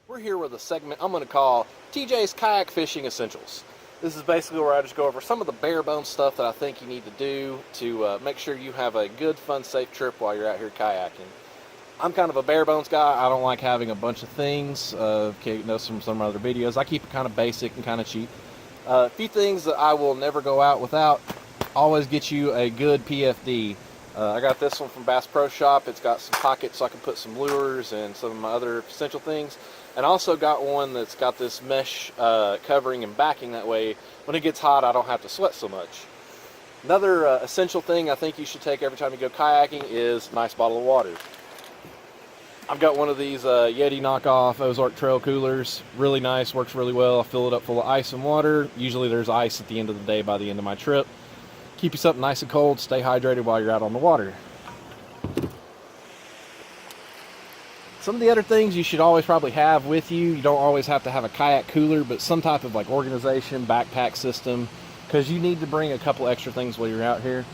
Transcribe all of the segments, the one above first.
We're here with a segment I'm going to call TJ's Kayak Fishing Essentials. This is basically where I just go over some of the bare bones stuff that I think you need to do to make sure you have a good, fun, safe trip while you're out here kayaking. I'm kind of a bare bones guy. I don't like having a bunch of things. You know, from some other videos, I keep it kind of basic and kind of cheap. A few things that I will never go out without. Always get you a good PFD. I got this one from Bass Pro Shop. It's got some pockets so I can put some lures and some of my other essential things. And I also got one that's got this mesh covering and backing. That way, when it gets hot, I don't have to sweat so much. Another essential thing I think you should take every time you go kayaking is a nice bottle of water. I've got one of these Yeti knockoff Ozark Trail coolers. Really nice, works really well. I fill it up full of ice and water. Usually there's ice at the end of the day by the end of my trip. Keep you something nice and cold, stay hydrated while you're out on the water. Some of the other things you should always probably have with you. You don't always have to have a kayak cooler, but some type of like organization, backpack system, because you need to bring a couple extra things while you're out here.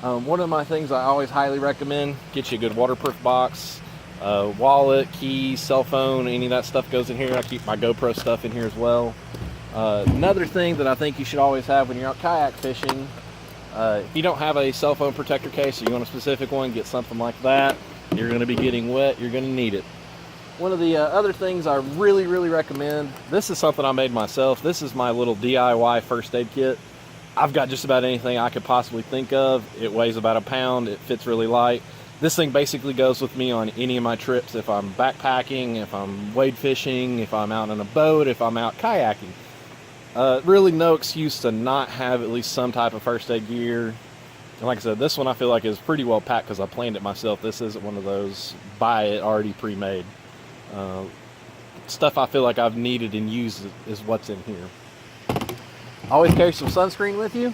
One of my things I always highly recommend, get you a good waterproof box, wallet, keys, cell phone, any of that stuff goes in here. I keep my GoPro stuff in here as well. Another thing that I think you should always have when you're out kayak fishing, if you don't have a cell phone protector case or you want a specific one, get something like that. You're going to be getting wet, you're going to need it. One of the other things I really recommend, this is something I made myself. This is my little DIY first aid kit. I've got just about anything I could possibly think of. It weighs about a pound, it fits really light. This thing basically goes with me on any of my trips. If I'm backpacking, if I'm wade fishing, if I'm out on a boat, if I'm out kayaking. Really no excuse to not have at least some type of first aid gear. And like I said, this one I feel like is pretty well packed because I planned it myself. This isn't one of those buy it already pre-made. Stuff I feel like I've needed and used is what's in here. Always carry some sunscreen with you.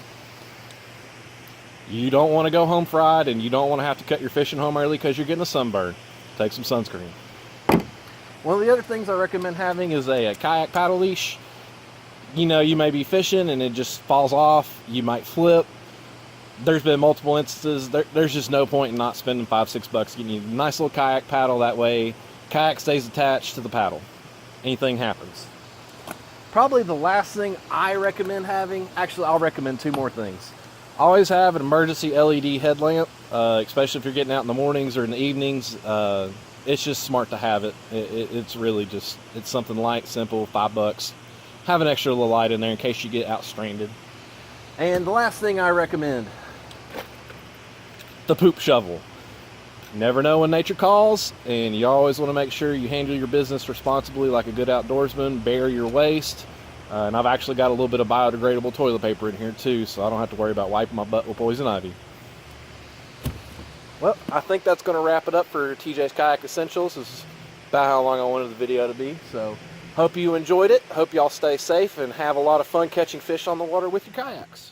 You don't want to go home fried and you don't want to have to cut your fishing home early because you're getting a sunburn. Take some sunscreen. One of the other things I recommend having is a kayak paddle leash. You know, you may be fishing and it just falls off. You might flip. There's been multiple instances. There's just no point in not spending $5-6 getting you a nice little kayak paddle. That way, kayak stays attached to the paddle. Anything happens. Probably the last thing I recommend having, actually I'll recommend two more things. Always have an emergency LED headlamp, especially if you're getting out in the mornings or in the evenings. It's just smart to have it. It's really just, it's something light, simple, $5. Have an extra little light in there in case you get out stranded. And the last thing I recommend, the poop shovel. You never know when nature calls, and you always want to make sure you handle your business responsibly like a good outdoorsman. Bury your waste. And I've actually got a little bit of biodegradable toilet paper in here too, so I don't have to worry about wiping my butt with poison ivy. Well, I think that's going to wrap it up for TJ's Kayak Essentials. This is about how long I wanted the video to be. So, hope you enjoyed it. Hope y'all stay safe and have a lot of fun catching fish on the water with your kayaks.